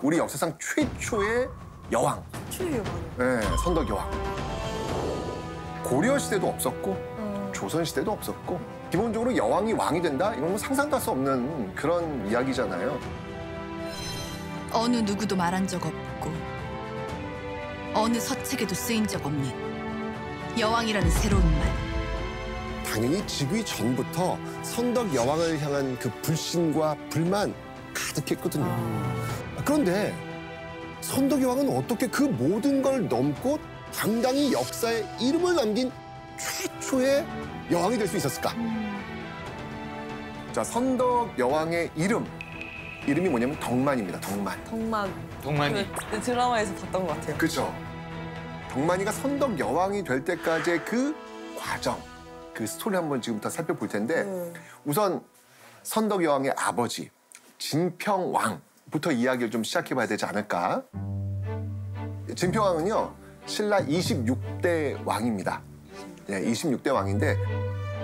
우리 역사상 최초의 여왕. 최초의 여왕. 네, 선덕 여왕. 고려 시대도 없었고 조선 시대도 없었고 기본적으로 여왕이 왕이 된다? 이건 뭐 상상도 할 수 없는 그런 이야기잖아요. 어느 누구도 말한 적 없고 어느 서책에도 쓰인 적 없는 여왕이라는 새로운 말. 당연히 즉위 전부터 선덕 여왕을 향한 그 불신과 불만 가득했거든요. 그런데 선덕 여왕은 어떻게 그 모든 걸 넘고 당당히 역사에 이름을 남긴 최초의 여왕이 될 수 있었을까? 자, 선덕 여왕의 이름이 뭐냐면 덕만입니다. 덕만. 덕만이. 그 드라마에서 봤던 것 같아요. 그죠? 덕만이가 선덕 여왕이 될 때까지의 그 과정, 그 스토리 한번 지금부터 살펴볼 텐데 우선 선덕 여왕의 아버지 진평왕부터 이야기를 좀 시작해봐야 되지 않을까? 진평왕은요, 신라 26대 왕입니다. 네, 26대 왕인데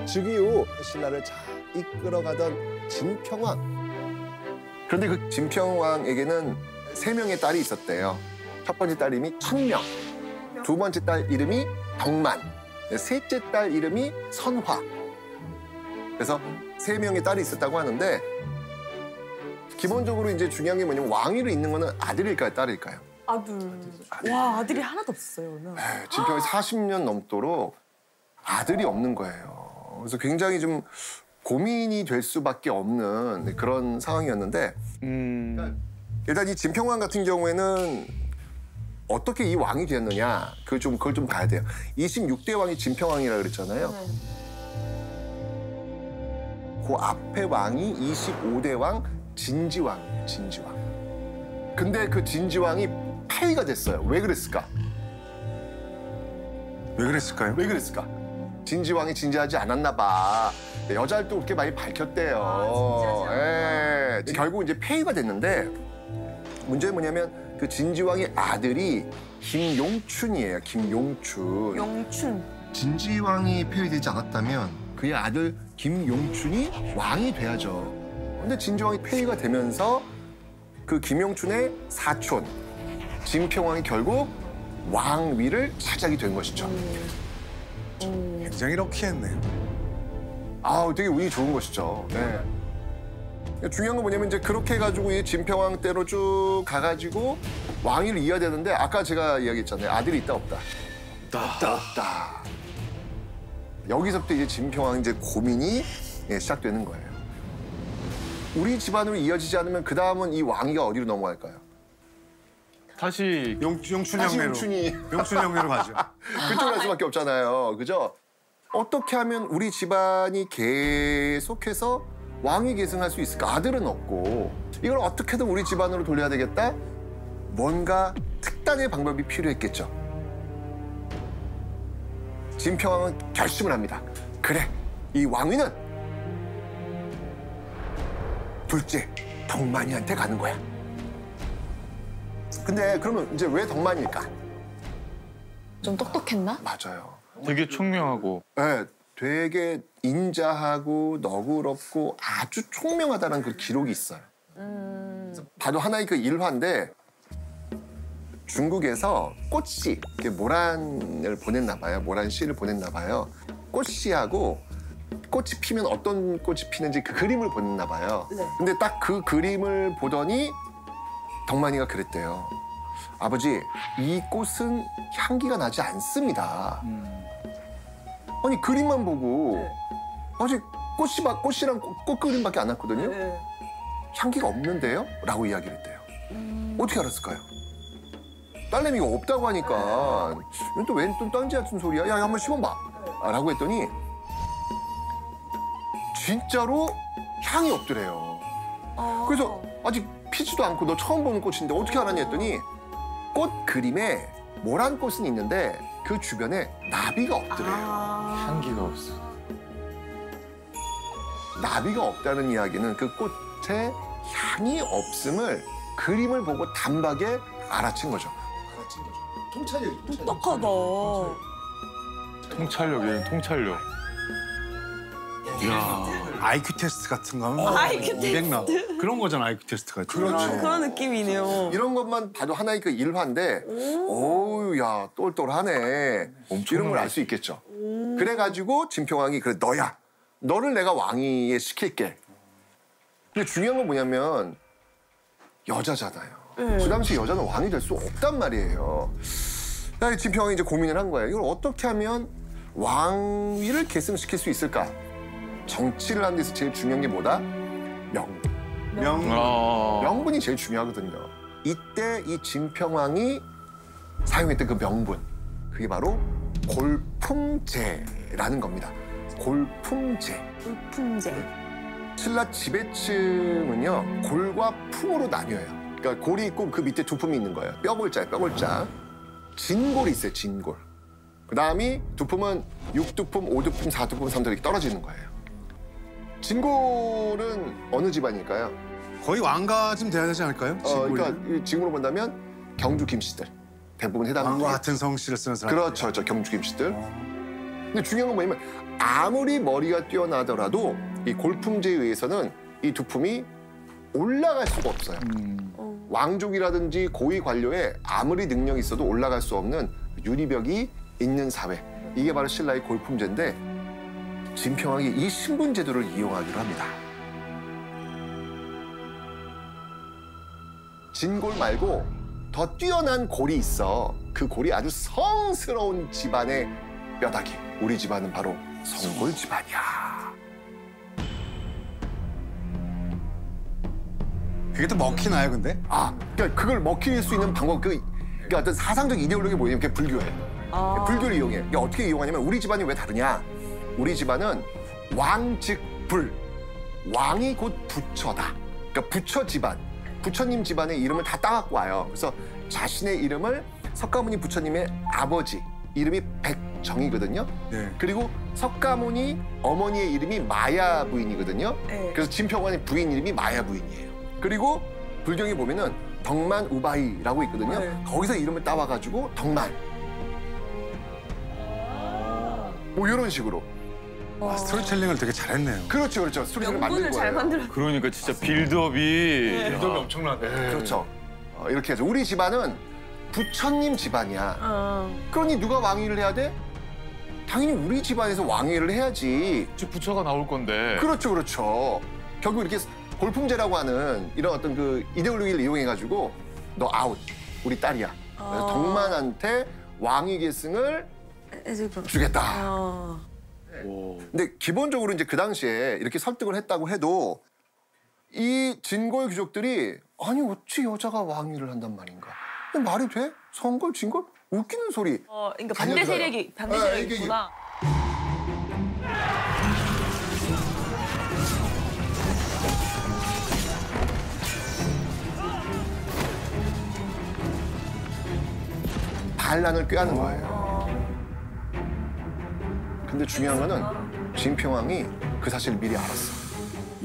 즉위 후 신라를 잘 이끌어가던 진평왕. 그런데 그 진평왕에게는 3명의 딸이 있었대요. 첫 번째 딸 이름이 천명, 두 번째 딸 이름이 덕만, 셋째 딸 이름이 선화. 그래서 3명의 딸이 있었다고 하는데 기본적으로 이제 중요한 게 뭐냐면 왕위를 잇는 거는 아들일까요, 딸일까요? 아들. 와, 아들이 하나도 없었어요, 오늘. 진평이 40년 넘도록 아들이 없는 거예요. 그래서 굉장히 좀 고민이 될 수밖에 없는 그런 상황이었는데 일단 이 진평왕 같은 경우에는 어떻게 이 왕이 되었느냐 그걸 좀 봐야 돼요. 26대 왕이 진평왕이라고 그랬잖아요. 그 앞에 왕이 25대 왕 진지왕이에요. 진지왕. 근데 그 진지왕이 폐위가 됐어요. 왜 그랬을까? 왜 그랬을까요? 왜 그랬을까? 진지왕이 진지하지 않았나 봐. 여자를 그렇게 많이 밝혔대요. 예. 결국 이제 폐위가 됐는데 문제는 뭐냐면 그 진지왕의 아들이 김용춘이에요. 김용춘. 용춘. 진지왕이 폐위되지 않았다면 그의 아들 김용춘이 왕이 돼야죠. 근데 진지왕이 폐위가 되면서 그 김용춘의 사촌 진평왕이 결국 왕위를 차지하게 된 것이죠. 굉장히 럭키했네요. 되게 운이 좋은 것이죠. 네. 중요한 건 뭐냐면 이제 그렇게 해가지고 이 진평왕 때로 쭉 가가지고 왕위를 이어야 되는데 아까 제가 이야기했잖아요. 아들이 있다 없다. 없다. 여기서부터 이제 진평왕 이제 고민이 시작되는 거예요. 우리 집안으로 이어지지 않으면 그 다음은 이 왕위가 어디로 넘어갈까요? 다시 용춘 다시 형네로. 용춘이. 용춘 형네로 가죠. 그쪽으로 갈 수밖에 없잖아요. 그죠? 어떻게 하면 우리 집안이 계속해서 왕위 계승할 수 있을까? 아들은 없고 이걸 어떻게든 우리 집안으로 돌려야 되겠다? 뭔가 특단의 방법이 필요했겠죠. 진평왕은 결심을 합니다. 그래, 이 왕위는 둘째 덕만이한테 가는 거야. 근데 그러면 이제 왜 덕만일까? 좀 똑똑했나? 맞아요. 되게 총명하고. 네, 되게 인자하고 너그럽고 아주 총명하다는 그 기록이 있어요. 봐도 하나의 그 일화인데 중국에서 꽃씨, 모란을 보냈나 봐요. 모란 씨를 보냈나 봐요. 꽃씨하고 꽃이 피면 어떤 꽃이 피는지 그 그림을 보냈나 봐요. 네. 근데 딱 그 그림을 보더니 덕만이가 그랬대요. 아버지, 이 꽃은 향기가 나지 않습니다. 아니 그림만 보고 아직 꽃이랑 꽃 그림밖에 안 났거든요. 네. 향기가 없는데요? 라고 이야기를 했대요. 어떻게 알았을까요? 딸내미가 없다고 하니까 이건 또 웬 또 딴지 같은 소리야? 야, 한번 씹어봐. 라고 했더니 진짜로 향이 없더래요. 그래서 아직 피지도 않고 너 처음 보는 꽃인데 어떻게 알았니 했더니 꽃 그림에 모란 꽃은 있는데 그 주변에 나비가 없더래요. 향기가 없어. 나비가 없다는 이야기는 그 꽃에 향이 없음을 그림을 보고 단박에 알아챈 거죠. 통찰력이. 똑똑하다. 통찰력, 얘는 통찰력. 이야. IQ 테스트 같은 거 하면 IQ 200 나와. 그런 거잖아, IQ 테스트가. 그렇죠. 그런 느낌이네요. 이런 것만 봐도 하나의 그 일화인데, 오우, 야, 똘똘하네. 이런 걸 알 수 있겠죠. 그래가지고 진평왕이, 그래, 너야. 너를 내가 왕위에 시킬게. 근데 중요한 건 뭐냐면, 여자잖아요. 그 당시 여자는 왕이 될 수 없단 말이에요. 그래서 진평왕이 이제 고민을 한 거예요. 이걸 어떻게 하면 왕위를 계승시킬 수 있을까? 정치를 하는 데서 제일 중요한 게 뭐다? 명분. 명분이 제일 중요하거든요. 이때 이 진평왕이 사용했던 그 명분, 그게 바로 골품제라는 겁니다. 골품제. 골품제. 신라 지배층은요, 골과 품으로 나뉘어요. 그러니까 골이 있고 그 밑에 두 품이 있는 거예요. 뼈골자예요, 뼈골자. 진골이 있어요, 진골. 그 다음이 두품은 6두품, 5두품, 4두품, 3두품 이렇게 떨어지는 거예요. 진골은 어느 집안일까요? 거의 왕가쯤 돼야 되지 않을까요? 그러니까 이 지금으로 본다면 경주 김씨들. 대부분 해당하는 왕과 거예요. 같은 성씨를 쓰는 사람. 그렇죠, 저 경주 김씨들. 근데 중요한 건 뭐냐면 아무리 머리가 뛰어나더라도 이 골품제에 의해서는 이 두품이 올라갈 수가 없어요. 왕족이라든지 고위 관료에 아무리 능력이 있어도 올라갈 수 없는 유리벽이 있는 사회. 이게 바로 신라의 골품제인데 진평왕이 이 신분제도를 이용하기로 합니다. 진골 말고 더 뛰어난 골이 있어. 그 골이 아주 성스러운 집안의 뼈다귀. 우리 집안은 바로 성골 집안이야. 그게 또 먹히나요, 근데? 그러니까 그걸 먹힐 수 있는 방법, 그러니까 어떤 사상적 이데올로기 뭐냐면 그게 불교예요. 불교를 이용해. 그러니까 어떻게 이용하냐면 우리 집안이 왜 다르냐? 우리 집안은 왕즉불, 왕이 곧 부처다. 그러니까 부처 집안, 부처님 집안의 이름을 다 따갖고 와요. 그래서 자신의 이름을 석가모니 부처님의 아버지 이름이 백정이거든요. 네. 그리고 석가모니 어머니의 이름이 마야 부인이거든요. 네. 그래서 진평왕의 부인 이름이 마야 부인이에요. 그리고 불경에 보면은 덕만 우바이라고 있거든요. 네. 거기서 이름을 따와가지고 덕만. 뭐 이런 식으로. 스토리텔링을 되게 잘했네요. 그렇죠, 그렇죠. 스토리를 만든 명분을 거예요. 잘 만들어. 그러니까 진짜 빌드업이 빌드업이 엄청나네. 그렇죠. 이렇게 하죠. 우리 집안은 부처님 집안이야. 그러니 누가 왕위를 해야 돼? 당연히 우리 집안에서 왕위를 해야지. 즉 부처가 나올 건데. 그렇죠, 그렇죠. 결국 이렇게 골품제라고 하는 이런 어떤 그 이데올로기를 이용해가지고 너 아웃, 우리 딸이야. 그래서 덕만한테 왕위 계승을 주겠다. 근데 기본적으로 이제 그 당시에 이렇게 설득을 했다고 해도 이 진골 귀족들이 아니 어찌 여자가 왕위를 한단 말인가? 말이 돼? 성골, 진골? 웃기는 소리. 그러니까 반대 세력이 이게 있구나. 반란을 꾀하는 거예요. 근데 중요한 거는 진평왕이 그 사실을 미리 알았어.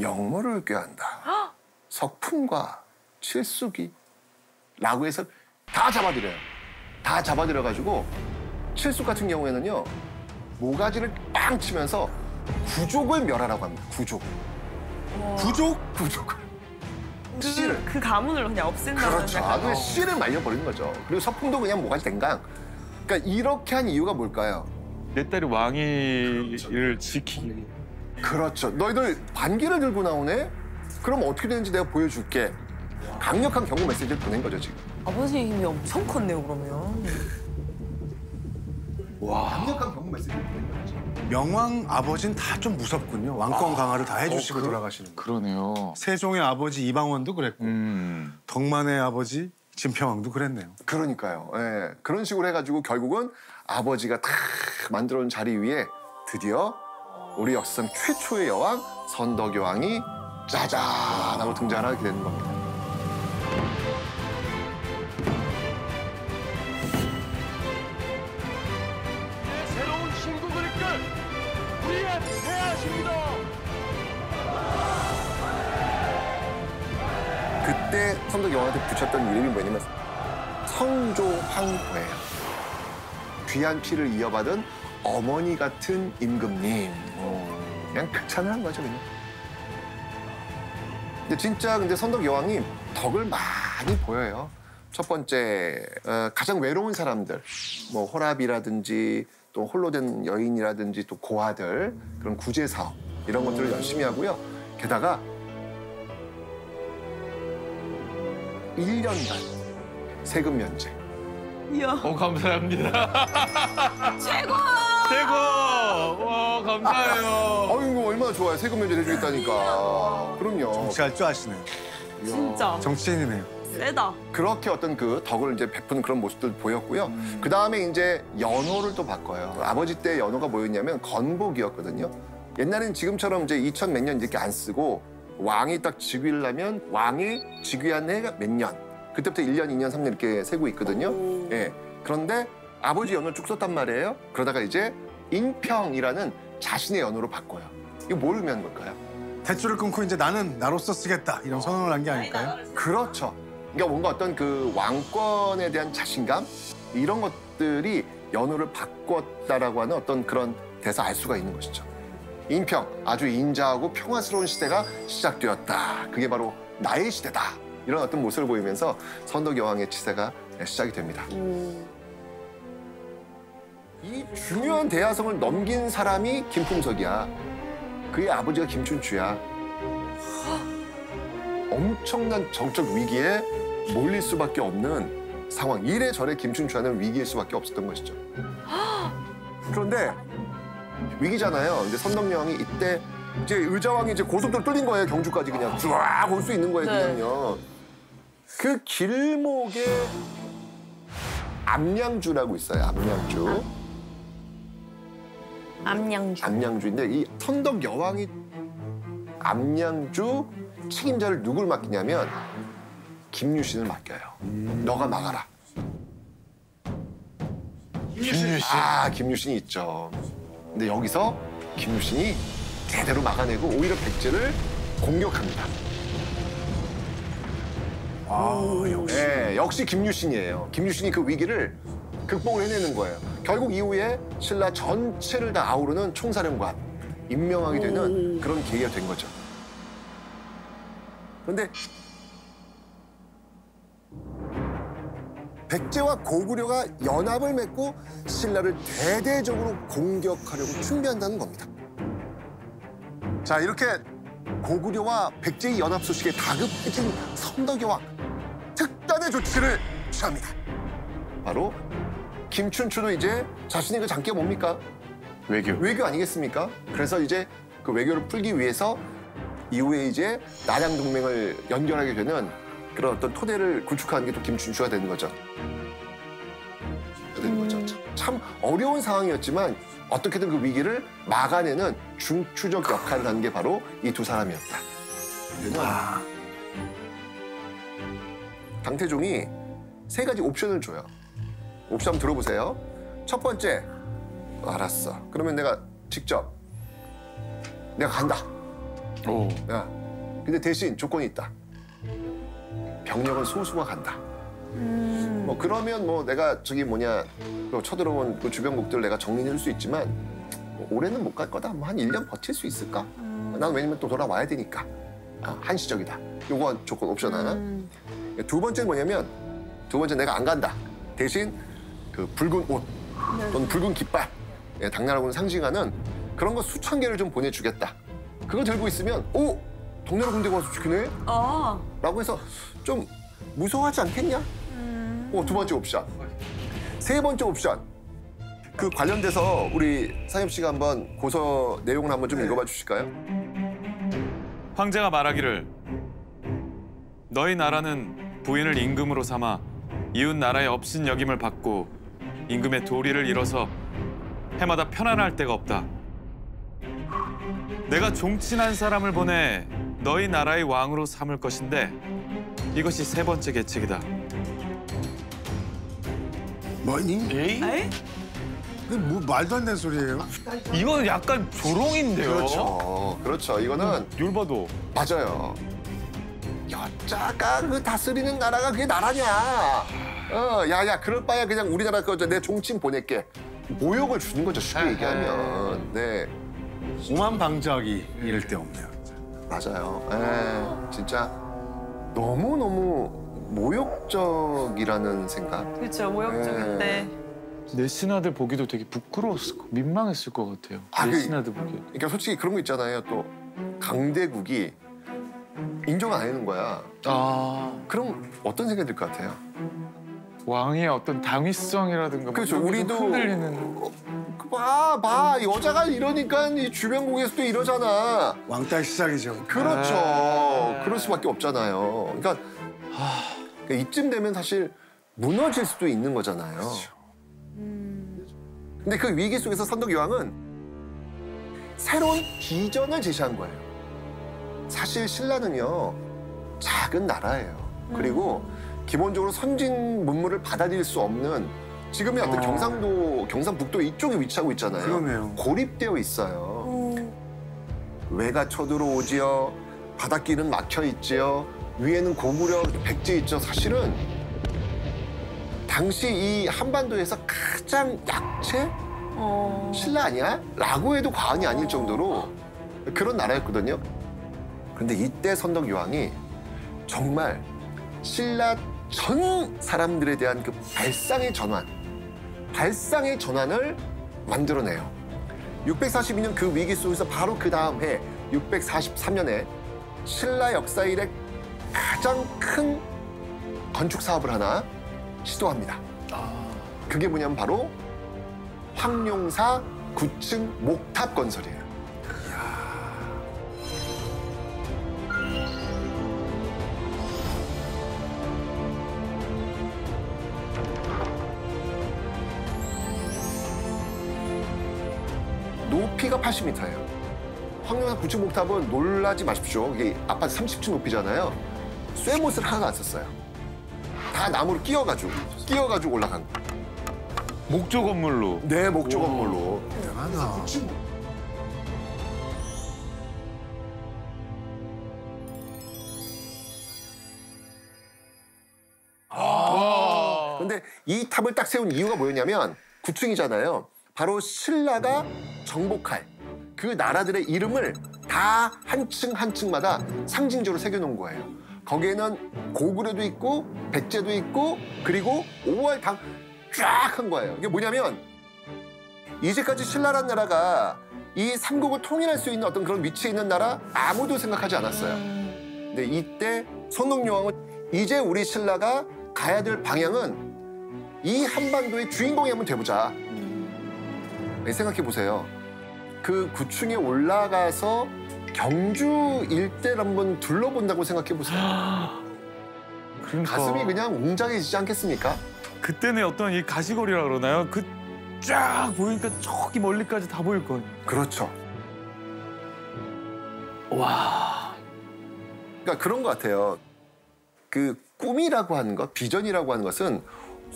영모를 꾀한다. 석품과 칠수기 라고 해서 다 잡아들여요. 다 잡아들여가지고 칠숙 같은 경우에는요. 모가지를 빵 치면서 구족을 멸하라고 합니다. 구족. 부족? 구족을. 씨를. 그 가문을 그냥 없앤다는. 그렇죠. 아주 씨를 말려버리는 거죠. 그리고 석품도 그냥 모가지 댕강. 그러니까 이렇게 한 이유가 뭘까요? 내 딸이 왕위를 지키기 위해. 그렇죠. 너희들 반기를 들고 나오네? 그럼 어떻게 되는지 내가 보여줄게. 강력한 경고 메시지를 보낸 거죠, 지금. 아버지의 힘이 엄청 컸네요, 그러면. 강력한 경고 메시지를 보낸 거죠. 명왕 아버지는 다 좀 무섭군요. 왕권 강화를 다 해주시고 돌아가시는 거. 그러네요. 세종의 아버지 이방원도 그랬고 덕만의 아버지 진평왕도 그랬네요. 그러니까요. 예. 그런 식으로 해가지고 결국은 아버지가 탁 만들어놓은 자리 위에 드디어 우리 역사상 최초의 여왕 선덕여 왕이 짜잔 하고 등장하게 되는 겁니다. 새로운 신국을 이끌 우리의 폐하십니다. 그때 선덕여왕한테 붙였던 이름이 뭐냐면 성조황후예요. 귀한 피를 이어받은 어머니 같은 임금님. 그냥 극찬을 한 거죠, 그냥. 근데 진짜 근데 선덕 여왕이 덕을 많이 보여요. 첫 번째 가장 외로운 사람들, 뭐 호랍이라든지 또 홀로 된 여인이라든지 또 고아들 그런 구제 사업 이런 것들을 열심히 하고요. 게다가 1년간 세금 면제. 이야. 감사합니다. 최고! 최고! 와, 감사해요. 어이구 얼마나 좋아요. 세금 면제 해주겠다니까. 그럼요. 정치할 줄 아시네요. 진짜 정치인이네요. 세다. 그렇게 어떤 그 덕을 이제 베푸는 그런 모습들 보였고요. 그 다음에 이제 연호를 또 바꿔요. 아버지 때 연호가 뭐였냐면 건복이었거든요. 옛날엔 지금처럼 이제 2000 몇 년 이렇게 안 쓰고 왕이 딱 즉위하려면 왕이 즉위한 해가 몇 년. 그때부터 1년, 2년, 3년 이렇게 세고 있거든요. 예. 그런데 아버지 연호 쭉 썼단 말이에요. 그러다가 이제 인평이라는 자신의 연호로 바꿔요. 이거 뭘 의미하는 걸까요? 대줄을 끊고 이제 나는 나로서 쓰겠다 이런 선언을 한 게 아닐까요? 그렇죠. 그러니까 뭔가 어떤 그 왕권에 대한 자신감 이런 것들이 연호를 바꿨다라고 하는 어떤 그런 데서 알 수가 있는 것이죠. 인평, 아주 인자하고 평화스러운 시대가 시작되었다. 그게 바로 나의 시대다. 이런 어떤 모습을 보이면서 선덕 여왕의 치세가 시작이 됩니다. 이 중요한 대야성을 넘긴 사람이 김풍석이야. 그의 아버지가 김춘추야. 엄청난 정적 위기에 몰릴 수밖에 없는 상황. 이래저래 김춘추와는 위기일 수밖에 없었던 것이죠. 그런데 위기잖아요. 근데 선덕 여왕이 이때 이제 의자왕이 이제 고속도로 뚫린 거예요. 경주까지 그냥 쫙 올 수 있는 거예요. 그냥요. 그 길목에 암양주라고 있어요. 암양주. 암양주. 암양주인데 이 선덕 여왕이 암양주 책임자를 누굴 맡기냐면 김유신을 맡겨요. 너가 막아라. 김유신. 아, 김유신이 있죠. 근데 여기서 김유신이 제대로 막아내고 오히려 백제를 공격합니다. 역시. 네, 역시 김유신이에요. 김유신이 그 위기를 극복을 해내는 거예요. 결국 이후에 신라 전체를 다 아우르는 총사령관 임명하게 되는 그런 계기가 된 거죠. 그런데 백제와 고구려가 연합을 맺고 신라를 대대적으로 공격하려고 준비한다는 겁니다. 자, 이렇게 고구려와 백제의 연합 소식에 다급해진 선덕 여왕 특단의 조치를 취합니다. 바로 김춘추도 이제 자신의 그 장기가 뭡니까? 외교. 외교 아니겠습니까? 그래서 이제 그 외교를 풀기 위해서 이후에 이제 남양 동맹을 연결하게 되는 그런 어떤 토대를 구축하는 게 또 김춘추가 되는 거죠. 참 어려운 상황이었지만 어떻게든 그 위기를 막아내는 중추적 역할을 한 게 바로 이 두 사람이었다. 당태종이 세 가지 옵션을 줘요. 옵션 한번 들어보세요. 첫 번째, 알았어. 그러면 내가 직접 내가 간다. 오. 야, 근데 대신 조건이 있다. 병력은 소수가 간다. 뭐 그러면 뭐 내가 저기 뭐냐 그 쳐들어온 그 주변국들 내가 정리해줄 수 있지만 뭐 올해는 못 갈 거다. 뭐 한 1년 버틸 수 있을까? 난 왜냐면 또 돌아와야 되니까. 한시적이다. 요거 조건 옵션 하나. 두 번째는 뭐냐면 두 번째 내가 안 간다. 대신 그 붉은 옷 또는 붉은 깃발, 당나라군을 상징하는 그런 거 수천 개를 좀 보내주겠다. 그거 들고 있으면 오! 동나라 군대가 와서 지키네? 아. 라고 해서 좀 무서워하지 않겠냐? 두 번째 옵션. 세 번째 옵션. 그 관련돼서 우리 상엽 씨가 한번 고서 내용을 한번 좀 읽어봐 주실까요? 황제가 말하기를 너희 나라는 부인을 임금으로 삼아 이웃 나라의 업신 여김을 받고 임금의 도리를 잃어서 해마다 편안할 데가 없다. 내가 종친한 사람을 보내 너희 나라의 왕으로 삼을 것인데 이것이 세 번째 계책이다. 뭐니? 에이? 이게 뭐 말도 안 되는 소리예요? 이건 약간 조롱인데요. 그렇죠. 이거는 율바도. 맞아요. 여자가 그 다스리는 나라가 그게 나라냐? 야야 그럴 바야 그냥 우리나라 내 종친 보낼게. 모욕을 주는 거죠. 쉽게 얘기하면. 네. 오만 방자하기 이럴 데 없네요. 맞아요. 진짜 너무너무 모욕적이라는 생각. 그렇죠. 모욕적인데. 내 신하들 보기도 되게 부끄러웠을 거, 민망했을 것 같아요. 내 신하들 보기. 그러니까 솔직히 그런 거 있잖아요. 또 강대국이 인정 안 하는 거야. 그럼 어떤 생각이 들 것 같아요? 왕의 어떤 당위성이라든가 그렇죠. 뭐 우리도 흔들리는. 봐 여자가 이러니까 이 주변국에서도 이러잖아. 왕따 시작이죠. 그렇죠. 그럴 수밖에 없잖아요. 그러니까 이쯤 되면 사실 무너질 수도 있는 거잖아요. 그렇죠. 근데 그 위기 속에서 선덕여왕은 새로운 비전을 제시한 거예요. 사실 신라는요 작은 나라예요. 그리고 기본적으로 선진 문물을 받아들일 수 없는 지금의 어떤 경상북도 이쪽에 위치하고 있잖아요. 그러네요. 고립되어 있어요. 외가 쳐들어오지요. 바닷길은 막혀 있지요. 위에는 고구려 백제 있죠. 사실은 당시 이 한반도에서 가장 약체? 신라 아니야? 라고 해도 과언이 아닐 정도로 그런 나라였거든요. 그런데 이때 선덕여왕이 정말 신라 전 사람들에 대한 그 발상의 전환을 만들어내요. 642년 그 위기 속에서 바로 그 다음 해 643년에 신라 역사 이래 가장 큰 건축 사업을 하나 시도합니다. 그게 뭐냐면 바로 황룡사 9층 목탑 건설이에요. 높이가 80m예요. 황룡사 9층 목탑은 놀라지 마십시오. 이게 아파트 30층 높이잖아요. 쇠못을 하나도 안 썼어요. 다 나무를 끼워가지고 올라간 거. 목조 건물로. 네, 목조 건물로. 대단하다. 근데 이 탑을 딱 세운 이유가 뭐였냐면 9층이잖아요. 바로 신라가 정복할 그 나라들의 이름을 다 한 층 한 층마다 상징적으로 새겨놓은 거예요. 거기에는 고구려도 있고 백제도 있고 그리고 5월 당 쫙 한 거예요. 이게 뭐냐면 이제까지 신라란 나라가 이 삼국을 통일할 수 있는 어떤 그런 위치에 있는 나라 아무도 생각하지 않았어요. 근데 이때 선덕여왕은 이제 우리 신라가 가야 될 방향은 이 한반도의 주인공이 한번 돼보자. 생각해 보세요. 그 9층에 올라가서 경주 일대를 한번 둘러본다고 생각해 보세요. 그러니까. 가슴이 그냥 웅장해지지 않겠습니까? 그때는 어떤 이 가시거리라 그러나요? 그 쫙 보이니까 저기 멀리까지 다 보일 거예요. 그렇죠. 와. 그러니까 그런 것 같아요. 그 꿈이라고 하는 것, 비전이라고 하는 것은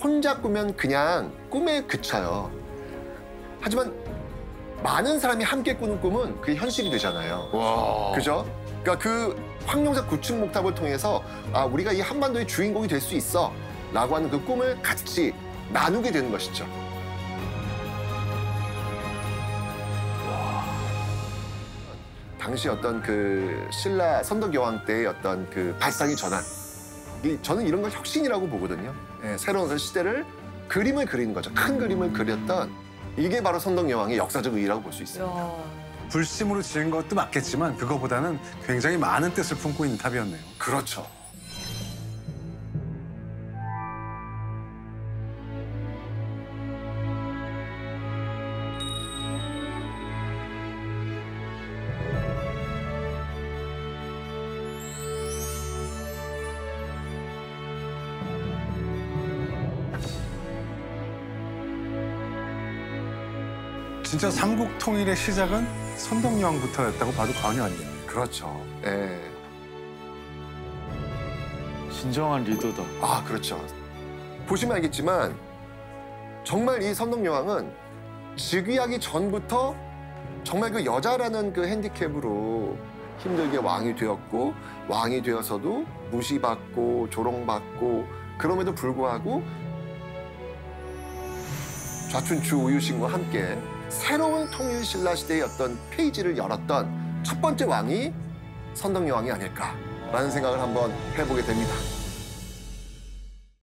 혼자 꾸면 그냥 꿈에 그쳐요. 하지만 많은 사람이 함께 꾸는 꿈은 그게 현실이 되잖아요. 와. 그죠? 그러니까 그 황룡사 9층 목탑을 통해서 우리가 이 한반도의 주인공이 될 수 있어 라고 하는 그 꿈을 같이 나누게 되는 것이죠. 당시 어떤 그 신라 선덕여왕 때의 어떤 그 발상의 전환. 저는 이런 걸 혁신이라고 보거든요. 새로운 시대를 그림을 그리는 거죠. 큰 그림을 그렸던 이게 바로 선덕여왕의 역사적 의의라고 볼 수 있어요. 불심으로 지은 것도 맞겠지만 그거보다는 굉장히 많은 뜻을 품고 있는 탑이었네요. 그렇죠. 진짜 삼국 통일의 시작은 선덕여왕부터였다고 봐도 과언이 아니에요. 그렇죠. 진정한 리더다. 그렇죠. 보시면 알겠지만 정말 이 선덕여왕은 즉위하기 전부터 정말 그 여자라는 그 핸디캡으로 힘들게 왕이 되었고 왕이 되어서도 무시받고 조롱받고 그럼에도 불구하고 좌춘추 우유신과 함께 새로운 통일 신라 시대의 어떤 페이지를 열었던 첫 번째 왕이 선덕여왕이 아닐까라는 생각을 한번 해보게 됩니다.